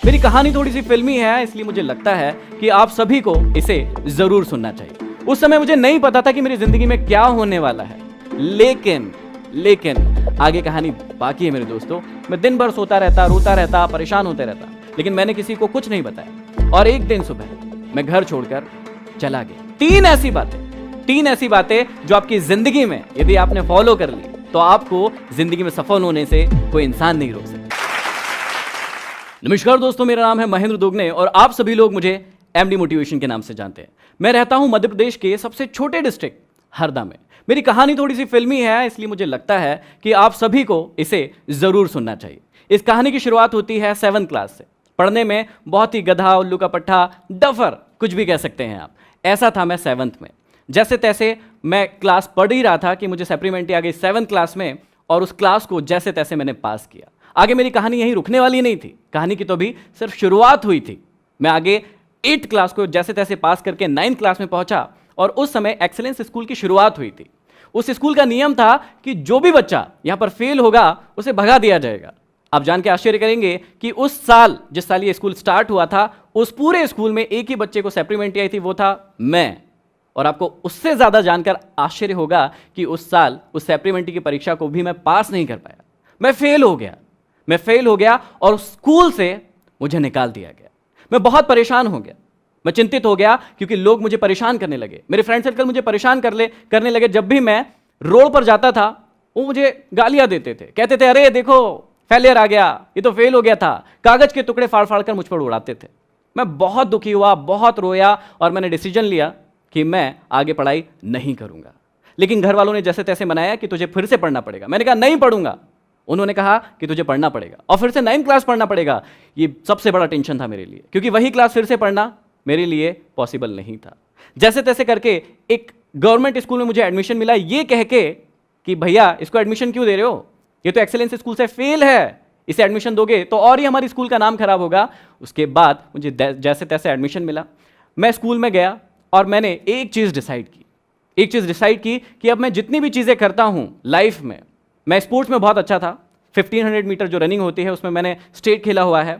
मेरी कहानी थोड़ी सी फिल्मी है, इसलिए मुझे लगता है कि आप सभी को इसे जरूर सुनना चाहिए। उस समय मुझे नहीं पता था कि मेरी जिंदगी में क्या होने वाला है, लेकिन आगे कहानी बाकी है मेरे दोस्तों। मैं दिन भर सोता रहता, रोता रहता, परेशान होते रहता, लेकिन मैंने किसी को कुछ नहीं बताया। और एक दिन सुबह मैं घर छोड़कर चला गया। तीन ऐसी बातें जो आपकी जिंदगी में यदि आपने फॉलो कर ली तो आपको जिंदगी में सफल होने से कोई इंसान नहीं रोक सकता। नमस्कार दोस्तों, मेरा नाम है महेंद्र दोगने और आप सभी लोग मुझे एमडी मोटिवेशन के नाम से जानते हैं। मैं रहता हूं मध्य प्रदेश के सबसे छोटे डिस्ट्रिक्ट हरदा में। मेरी कहानी थोड़ी सी फिल्मी है, इसलिए मुझे लगता है कि आप सभी को इसे जरूर सुनना चाहिए। इस कहानी की शुरुआत होती है 7th क्लास से। पढ़ने में बहुत ही गधा, उल्लू का पट्टा, डफर, कुछ भी कह सकते हैं आप। ऐसा था मैं 7th में। जैसे तैसे मैं क्लास पढ़ ही रहा था कि मुझे सप्लीमेंट्री आ गई 7th क्लास में, और उस क्लास को जैसे तैसे मैंने पास किया। आगे मेरी कहानी यहीं रुकने वाली नहीं थी, कहानी की तो भी सिर्फ शुरुआत हुई थी। मैं आगे 8th क्लास को जैसे तैसे पास करके 9th क्लास में पहुंचा, और उस समय एक्सेलेंस स्कूल की शुरुआत हुई थी। उस स्कूल का नियम था कि जो भी बच्चा यहां पर फेल होगा उसे भगा दिया जाएगा। आप जान के आश्चर्य करेंगे कि उस साल, जिस साल ये स्कूल स्टार्ट हुआ था, उस पूरे स्कूल में एक ही बच्चे को सप्लीमेंट्री आई थी, वो था मैं। और आपको उससे ज्यादा जानकर आश्चर्य होगा कि उस साल उस सप्लीमेंट्री की परीक्षा को भी मैं पास नहीं कर पाया। मैं फेल हो गया और स्कूल से मुझे निकाल दिया गया। मैं बहुत परेशान हो गया, मैं चिंतित हो गया, क्योंकि लोग मुझे परेशान करने लगे। मेरे फ्रेंड सर्कल मुझे परेशान करने लगे। जब भी मैं रोड पर जाता था वो मुझे गालियां देते थे, कहते थे अरे देखो फेलियर आ गया, ये तो फेल हो गया था। कागज के टुकड़े फाड़ फाड़ कर मुझ पर उड़ाते थे। मैं बहुत दुखी हुआ, बहुत रोया, और मैंने डिसीजन लिया कि मैं आगे पढ़ाई नहीं करूंगा। लेकिन घर वालों ने जैसे तैसे मनाया कि तुझे फिर से पढ़ना पड़ेगा। मैंने कहा नहीं पढ़ूंगा। उन्होंने कहा कि तुझे पढ़ना पड़ेगा और फिर से 9th क्लास पढ़ना पड़ेगा। ये सबसे बड़ा टेंशन था मेरे लिए, क्योंकि वही क्लास फिर से पढ़ना मेरे लिए पॉसिबल नहीं था। जैसे तैसे करके एक गवर्नमेंट स्कूल में मुझे एडमिशन मिला, ये कह के कि भैया इसको एडमिशन क्यों दे रहे हो, ये तो एक्सेलेंस स्कूल से फेल है, इसे एडमिशन दोगे तो और ही हमारी स्कूल का नाम खराब होगा। उसके बाद मुझे जैसे तैसे एडमिशन मिला। मैं स्कूल में गया और मैंने एक चीज़ डिसाइड की कि अब मैं जितनी भी चीज़ें करता हूं लाइफ में, मैं स्पोर्ट्स में बहुत अच्छा था। 1500 मीटर जो रनिंग होती है उसमें मैंने स्टेट खेला हुआ है,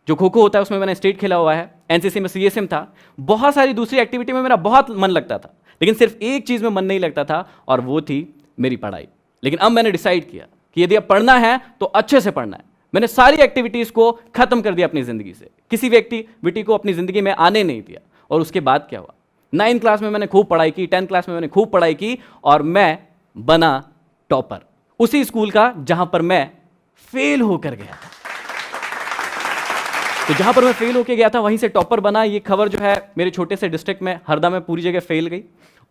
जो खो खो होता है उसमें मैंने स्टेट खेला हुआ है, एनसीसी में सीएसएम था। बहुत सारी दूसरी एक्टिविटी में मेरा बहुत मन लगता था, लेकिन सिर्फ एक चीज़ में मन नहीं लगता था, और वो थी मेरी पढ़ाई। लेकिन अब मैंने डिसाइड किया कि यदि अब पढ़ना है तो अच्छे से पढ़ना है। मैंने सारी एक्टिविटीज़ को खत्म कर दिया अपनी ज़िंदगी से, किसी भी एक्टिविटी को अपनी ज़िंदगी में आने नहीं दिया। और उसके बाद क्या हुआ, 9th क्लास में मैंने खूब पढ़ाई की, 10th क्लास में मैंने खूब पढ़ाई की, और मैं बना टॉपर उसी स्कूल का जहां पर मैं फेल होकर गया था। तो जहां पर मैं फेल होकर गया था वहीं से टॉपर बना। ये खबर जो है मेरे छोटे से डिस्ट्रिक्ट में हरदा में पूरी जगह फैल गई।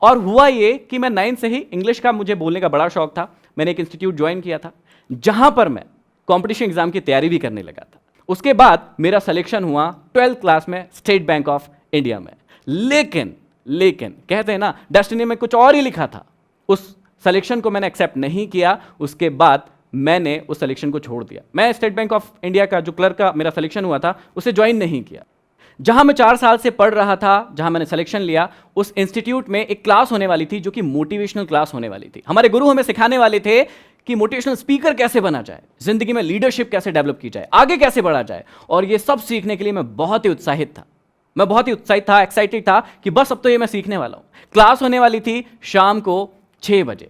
और हुआ ये कि मैं 9th से ही इंग्लिश का मुझे बोलने का बड़ा शौक था। मैंने एक इंस्टीट्यूट ज्वाइन किया था जहां पर मैं कॉम्पिटिशन एग्जाम की तैयारी भी करने लगा था। उसके बाद मेरा सिलेक्शन हुआ 12th क्लास में स्टेट बैंक ऑफ इंडिया में। लेकिन कहते हैं ना, डेस्टिनी में कुछ और ही लिखा था। उस सिलेक्शन को मैंने एक्सेप्ट नहीं किया। उसके बाद मैंने उस सिलेक्शन को छोड़ दिया। मैं स्टेट बैंक ऑफ इंडिया का जो क्लर्क का मेरा सिलेक्शन हुआ था उसे ज्वाइन नहीं किया। जहां मैं 4 साल से पढ़ रहा था, जहां मैंने सिलेक्शन लिया, उस इंस्टीट्यूट में एक क्लास होने वाली थी जो कि मोटिवेशनल क्लास होने वाली थी। हमारे गुरु हमें सिखाने वाले थे कि मोटिवेशनल स्पीकर कैसे बना जाए, जिंदगी में लीडरशिप कैसे डेवलप की जाए, आगे कैसे बढ़ा जाए। और ये सब सीखने के लिए मैं बहुत ही उत्साहित था, एक्साइटेड था कि बस अब तो ये मैं सीखने वाला हूं। क्लास होने वाली थी शाम को 6 बजे।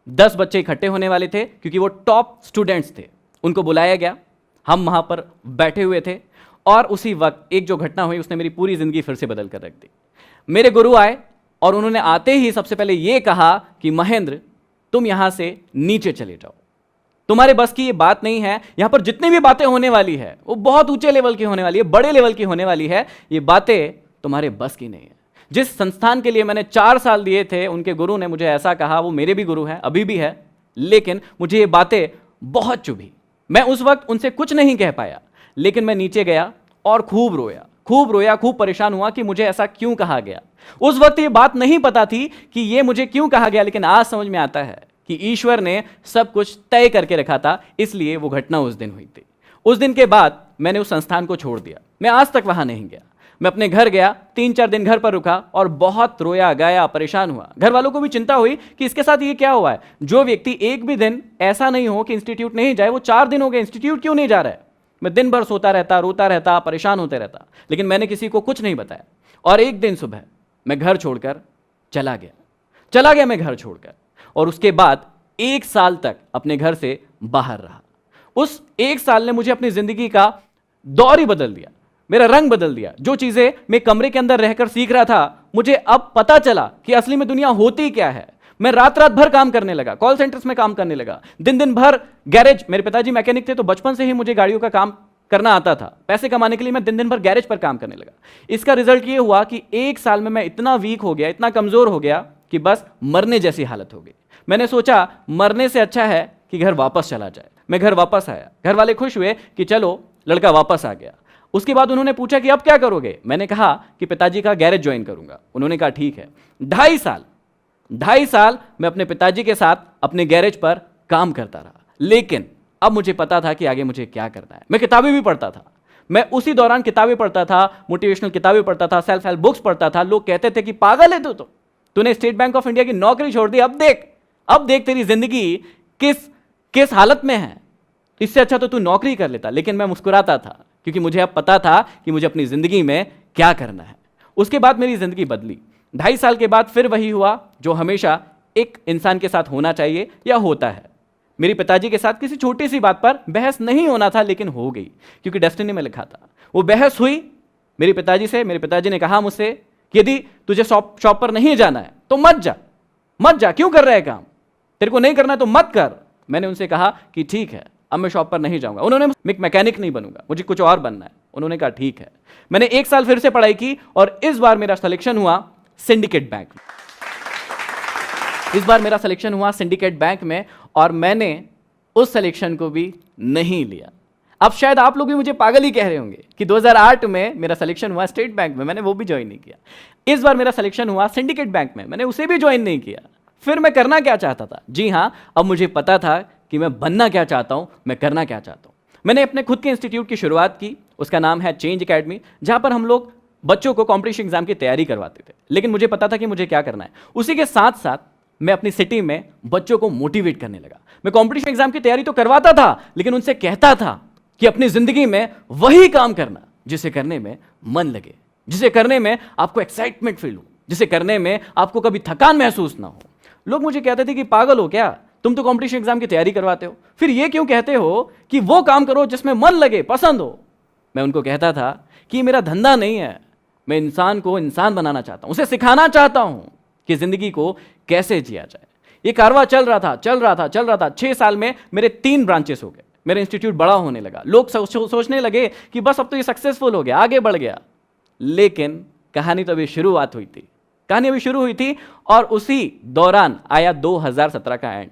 10 बच्चे इकट्ठे होने वाले थे, क्योंकि वो टॉप स्टूडेंट्स थे। उनको बुलाया गया, हम वहां पर बैठे हुए थे, और उसी वक्त एक जो घटना हुई उसने मेरी पूरी जिंदगी फिर से बदल कर रख दी। मेरे गुरु आए और उन्होंने आते ही सबसे पहले यह कहा कि महेंद्र, तुम यहां से नीचे चले जाओ, तुम्हारे बस की ये बात नहीं है। यहां पर जितनी भी बातें होने वाली है वो बहुत ऊंचे लेवल की होने वाली है, बड़े लेवल की होने वाली है। ये बातें तुम्हारे बस की नहीं है। जिस संस्थान के लिए मैंने 4 साल दिए थे, उनके गुरु ने मुझे ऐसा कहा। वो मेरे भी गुरु हैं, अभी भी है, लेकिन मुझे ये बातें बहुत चुभी। मैं उस वक्त उनसे कुछ नहीं कह पाया, लेकिन मैं नीचे गया और खूब रोया, खूब परेशान हुआ कि मुझे ऐसा क्यों कहा गया। उस वक्त ये बात नहीं पता थी कि ये मुझे क्यों कहा गया, लेकिन आज समझ में आता है कि ईश्वर ने सब कुछ तय करके रखा था, इसलिए वो घटना उस दिन हुई थी। उस दिन के बाद मैंने उस संस्थान को छोड़ दिया। मैं आज तक वहां नहीं गया। मैं अपने घर गया, 3-4 दिन घर पर रुका और बहुत रोया गाया, परेशान हुआ। घर वालों को भी चिंता हुई कि इसके साथ ये क्या हुआ है। जो व्यक्ति एक भी दिन ऐसा नहीं हो कि इंस्टीट्यूट नहीं जाए, वो 4 दिन हो गए इंस्टीट्यूट क्यों नहीं जा रहा है। मैं दिन भर सोता रहता, रोता रहता, परेशान होते रहता, लेकिन मैंने किसी को कुछ नहीं बताया। और एक दिन सुबह मैं घर छोड़कर चला गया मैं घर छोड़कर, और उसके बाद 1 साल तक अपने घर से बाहर रहा। उस 1 साल ने मुझे अपनी जिंदगी का दौर ही बदल दिया, मेरा रंग बदल दिया। जो चीजें मैं कमरे के अंदर रहकर सीख रहा था, मुझे अब पता चला कि असली में दुनिया होती क्या है। मैं रात रात भर काम करने लगा, कॉल सेंटर्स में काम करने लगा, दिन दिन भर गैरेज, मेरे पिताजी मैकेनिक थे तो बचपन से ही मुझे गाड़ियों का काम करना आता था। पैसे कमाने के लिए मैं दिन दिन भर गैरेज पर काम करने लगा। इसका रिजल्ट ये हुआ कि 1 साल में मैं इतना वीक हो गया, इतना कमजोर हो गया कि बस मरने जैसी हालत हो गई। मैंने सोचा मरने से अच्छा है कि घर वापस चला जाए। मैं घर वापस आया, घर वाले खुश हुए कि चलो लड़का वापस आ गया। उसके बाद उन्होंने पूछा कि अब क्या करोगे? मैंने कहा कि पिताजी का गैरेज ज्वाइन करूंगा। उन्होंने कहा ठीक है। 2.5 साल मैं अपने पिताजी के साथ अपने गैरेज पर काम करता रहा, लेकिन अब मुझे पता था कि आगे मुझे क्या करना है। मैं किताबें भी पढ़ता था, मैं उसी दौरान किताबें पढ़ता था, मोटिवेशनल किताबें पढ़ता था, सेल्फ हेल्प बुक्स पढ़ता था। लोग कहते थे कि पागल है तो तूने स्टेट बैंक ऑफ इंडिया की नौकरी छोड़ दी, अब देख तेरी जिंदगी किस हालत में है, इससे अच्छा तो तू नौकरी कर लेता। लेकिन मैं मुस्कुराता था क्योंकि मुझे अब पता था कि मुझे अपनी जिंदगी में क्या करना है। उसके बाद मेरी जिंदगी बदली। 2.5 साल के बाद फिर वही हुआ जो हमेशा एक इंसान के साथ होना चाहिए या होता है। मेरे पिताजी के साथ किसी छोटी सी बात पर बहस नहीं होना था, लेकिन हो गई क्योंकि डेस्टिनी में लिखा था। वो बहस हुई मेरे पिताजी से। मेरे पिताजी ने कहा मुझसे कि यदि तुझे शॉप पर नहीं जाना है तो मत जा, क्यों कर रहा है काम, तेरे को नहीं करना है तो मत कर। मैंने उनसे कहा कि ठीक है, अब मैं शॉप पर नहीं जाऊंगा। उन्होंने मैकेनिक नहीं बनूंगा, मुझे कुछ और बनना है। उन्होंने कहा ठीक है। मैंने 1 साल फिर से पढ़ाई की और इस बार मेरा सिलेक्शन हुआ सिंडिकेट बैंक में। और मैंने उस सिलेक्शन को भी नहीं लिया। अब शायद आप लोग भी मुझे पागल ही कह रहे होंगे कि 2008 में मेरा सिलेक्शन हुआ स्टेट बैंक में, मैंने वो भी ज्वाइन नहीं किया। इस बार मेरा सिलेक्शन हुआ सिंडिकेट बैंक में, मैंने उसे भी ज्वाइन नहीं किया। फिर मैं करना क्या चाहता था? जी हां, अब मुझे पता था कि मैं बनना क्या चाहता हूं, मैं करना क्या चाहता हूं। मैंने अपने खुद के इंस्टीट्यूट की शुरुआत की, उसका नाम है चेंज एकेडमी, जहां पर हम लोग बच्चों को कॉम्पिटिशन एग्जाम की तैयारी करवाते थे। लेकिन मुझे पता था कि मुझे क्या करना है। उसी के साथ साथ मैं अपनी सिटी में बच्चों को मोटिवेट करने लगा। मैं कॉम्पिटिशन एग्जाम की तैयारी तो करवाता था, लेकिन उनसे कहता था कि अपनी जिंदगी में वही काम करना जिसे करने में मन लगे, जिसे करने में आपको एक्साइटमेंट फील हो, जिसे करने में आपको कभी थकान महसूस ना हो। लोग मुझे कहते थे कि पागल हो क्या, तुम तो कॉम्पिटिशन एग्जाम की तैयारी करवाते हो, फिर ये क्यों कहते हो कि वो काम करो जिसमें मन लगे, पसंद हो। मैं उनको कहता था कि मेरा धंधा नहीं है, मैं इंसान को इंसान बनाना चाहता हूं, उसे सिखाना चाहता हूं कि जिंदगी को कैसे जिया जाए। ये कारवां चल रहा था। 6 साल में मेरे 3 ब्रांचेस हो गए, मेरा इंस्टीट्यूट बड़ा होने लगा। लोग सोचने लगे कि बस अब तो ये सक्सेसफुल हो गया, आगे बढ़ गया। लेकिन कहानी तो अभी शुरू हुई थी और उसी दौरान आया 2017 का एंड।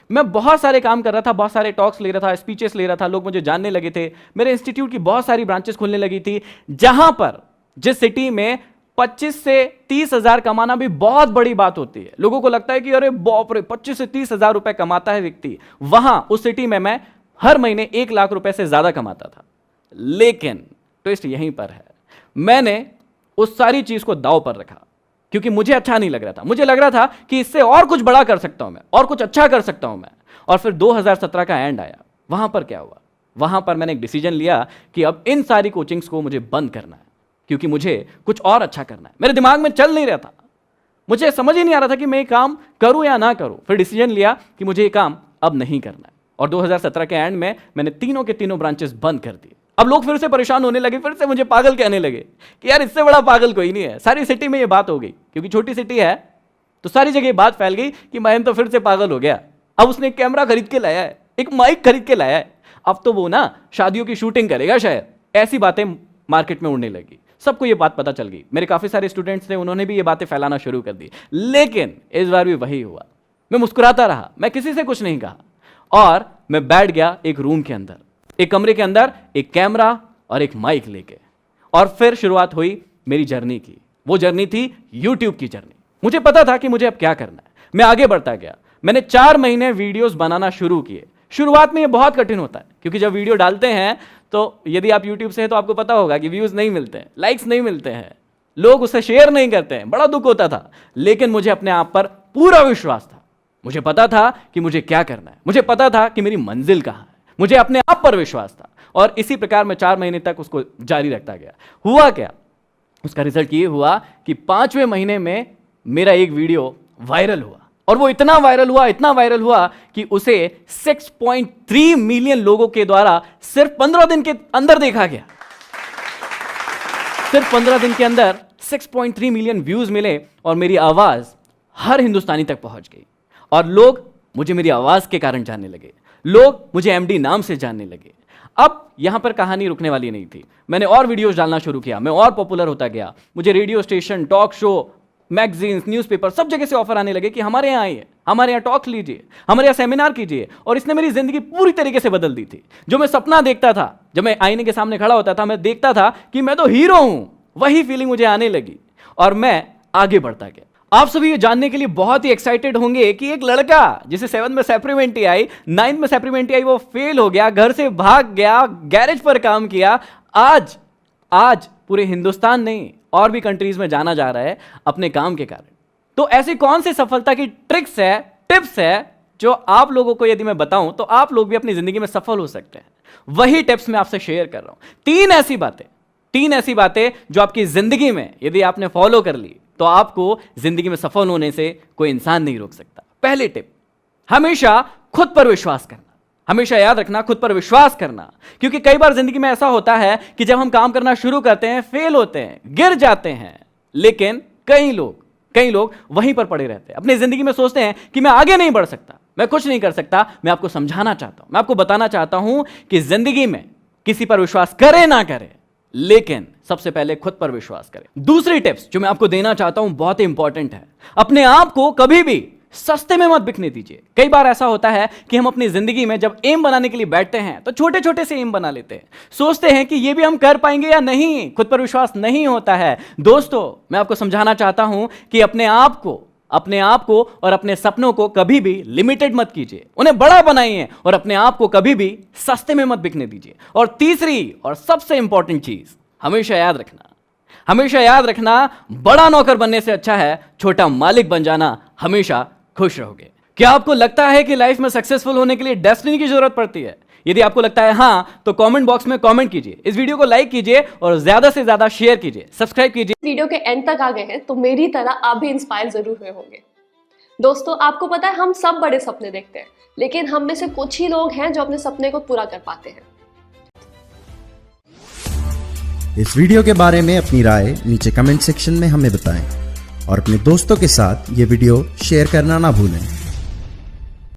मैं बहुत सारे काम कर रहा था, बहुत सारे टॉक्स ले रहा था, स्पीचेस ले रहा था, लोग मुझे जानने लगे थे। मेरे इंस्टीट्यूट की बहुत सारी ब्रांचेस खुलने लगी थी, जहां पर जिस सिटी में 25 से 30 हजार कमाना भी बहुत बड़ी बात होती है। लोगों को लगता है कि अरे बाप रे, 25 से 30 हजार रुपए कमाता है व्यक्ति। वहां उस सिटी में मैं हर महीने 1 लाख रुपए से ज्यादा कमाता था। लेकिन ट्विस्ट यहीं पर है, मैंने उस सारी चीज को दांव पर रखा क्योंकि मुझे अच्छा नहीं लग रहा था। मुझे लग रहा था कि इससे और कुछ बड़ा कर सकता हूं मैं, और कुछ अच्छा कर सकता हूं मैं। और फिर 2017 का एंड आया। वहां पर क्या हुआ? वहां पर मैंने एक डिसीजन लिया कि अब इन सारी कोचिंग्स को मुझे बंद करना है, क्योंकि मुझे कुछ और अच्छा करना है। मेरे दिमाग में चल नहीं रहा था, मुझे समझ ही नहीं आ रहा था कि मैं ये काम करूं या ना करूं। फिर डिसीजन लिया कि मुझे ये काम अब नहीं करना है। और 2017 के एंड में मैंने तीनों के तीनों ब्रांचेस बंद कर दिए। अब लोग फिर से परेशान होने लगे, फिर से मुझे पागल कहने लगे कि यार इससे बड़ा पागल कोई नहीं है। सारी सिटी में ये बात हो गई, क्योंकि छोटी सिटी है तो सारी जगह बात फैल गई कि मयंक तो फिर से पागल हो गया। अब उसने एक कैमरा खरीद के लाया है, एक माइक खरीद के लाया है, अब तो वो ना शादियों की शूटिंग करेगा शायद। ऐसी बातें मार्केट में उड़ने लगी, सबको ये बात पता चल गई। मेरे काफी सारे स्टूडेंट्स थे, उन्होंने भी ये बातें फैलाना शुरू कर दी। लेकिन इस बार भी वही हुआ, मैं मुस्कुराता रहा, मैं किसी से कुछ नहीं कहा और मैं बैठ गया एक रूम के अंदर, एक कमरे के अंदर, एक कैमरा और एक माइक लेके। और फिर शुरुआत हुई मेरी जर्नी की। वो जर्नी थी यूट्यूब की जर्नी। मुझे पता था कि मुझे अब क्या करना है। मैं आगे बढ़ता गया। मैंने 4 महीने वीडियोस बनाना शुरू किए। शुरुआत में ये बहुत कठिन होता है, क्योंकि जब वीडियो डालते हैं तो यदि आप यूट्यूब से हैं तो आपको पता होगा कि व्यूज नहीं मिलते हैं, लाइक्स नहीं मिलते हैं, लोग उसे शेयर नहीं करते हैं, बड़ा दुख होता था। लेकिन मुझे अपने आप पर पूरा विश्वास था। मुझे पता था कि मुझे क्या करना है, मुझे पता था कि मेरी मंजिल कहाँ है, मुझे अपने आप पर विश्वास था। और इसी प्रकार मैं 4 महीने तक उसको जारी रखता गया। हुआ क्या, उसका रिजल्ट ये हुआ कि 5वें महीने में मेरा एक वीडियो वायरल हुआ, और वो इतना वायरल हुआ कि उसे 6.3 मिलियन लोगों के द्वारा सिर्फ 15 दिन के अंदर देखा गया। सिर्फ 15 दिन के अंदर 6.3 मिलियन व्यूज मिले और मेरी आवाज हर हिंदुस्तानी तक पहुंच गई, और लोग मुझे मेरी आवाज के कारण जानने लगे, लोग मुझे एमडी नाम से जानने लगे। अब यहां पर कहानी रुकने वाली नहीं थी, मैंने और वीडियोस डालना शुरू किया, मैं और पॉपुलर होता गया। मुझे radio station, talk show, magazines, newspaper, सब जगह से ऑफर आने लगे कि हमारे यहाँ आइए, हमारे यहाँ टॉक लीजिए, हमारे यहाँ सेमिनार कीजिए। और इसने मेरी जिंदगी पूरी तरीके से बदल दी थी। जो मैं सपना देखता था, जब मैं आईने के सामने खड़ा होता था, मैं देखता था कि मैं तो हीरो हूं, वही फीलिंग मुझे आने लगी और मैं आगे बढ़ता गया। आप सभी ये जानने के लिए बहुत ही एक्साइटेड होंगे कि एक लड़का जिसे 7th में सप्लीमेंट्री आई, 9th में सप्लीमेंट्री आई, वो फेल हो गया, घर से भाग गया, गैरेज पर काम किया, आज पूरे हिंदुस्तान नहीं और भी कंट्रीज में जाना जा रहा है अपने काम के कारण। तो ऐसी कौन सी सफलता की ट्रिक्स है, टिप्स है, जो आप लोगों को यदि मैं बताऊं तो आप लोग भी अपनी जिंदगी में सफल हो सकते हैं। वही टिप्स मैं आपसे शेयर कर रहा हूं। 3 ऐसी बातें जो आपकी जिंदगी में यदि आपने फॉलो कर ली तो आपको जिंदगी में सफल होने से कोई इंसान नहीं रोक सकता। पहली टिप, हमेशा खुद पर विश्वास करना। हमेशा याद रखना, खुद पर विश्वास करना, क्योंकि कई बार जिंदगी में ऐसा होता है कि जब हम काम करना शुरू करते हैं, फेल होते हैं, गिर जाते हैं, लेकिन कई लोग वहीं पर पड़े रहते हैं। अपनी जिंदगी में सोचते हैं कि मैं आगे नहीं बढ़ सकता, मैं कुछ नहीं कर सकता। मैं आपको समझाना चाहता हूं, मैं आपको बताना चाहता हूं कि जिंदगी में किसी पर विश्वास करे ना करे, लेकिन सबसे पहले खुद पर विश्वास करें। दूसरी टिप्स जो मैं आपको देना चाहता हूं बहुत ही इंपॉर्टेंट है। अपने आप को कभी भी सस्ते में मत बिकने दीजिए। कई बार ऐसा होता है कि हम अपनी जिंदगी में जब एम बनाने के लिए बैठते हैं तो छोटे छोटे से एम बना लेते हैं, सोचते हैं कि ये भी हम कर पाएंगे या नहीं, खुद पर विश्वास नहीं होता है। दोस्तों, मैं आपको समझाना चाहता हूं कि अपने आप को और अपने सपनों को कभी भी लिमिटेड मत कीजिए, उन्हें बड़ा बनाइए और अपने आप को कभी भी सस्ते में मत बिकने दीजिए। और तीसरी और सबसे इंपॉर्टेंट चीज, हमेशा याद रखना, बड़ा नौकर बनने से अच्छा है छोटा मालिक बन जाना। हमेशा खुश रहोगे। क्या आपको लगता है कि लाइफ में सक्सेसफुल होने के लिए डेस्टिनी की जरूरत पड़ती है? यदि आपको लगता है हां, तो कमेंट बॉक्स में कमेंट कीजिए, इस वीडियो को लाइक कीजिए और ज्यादा से ज्यादा शेयर कीजिए, सब्सक्राइब कीजिए। वीडियो के एंड तक आ गए हैं तो मेरी तरह आप भी इंस्पायर जरूर हुए होंगे। दोस्तों, आपको पता है हम सब बड़े सपने देखते हैं, लेकिन हम में से कुछ ही लोग हैं जो अपने सपने को पूरा कर पाते हैं। इस वीडियो के बारे में अपनी राय नीचे कमेंट सेक्शन में हमें बताएं और अपने दोस्तों के साथ ये वीडियो शेयर करना ना भूलें।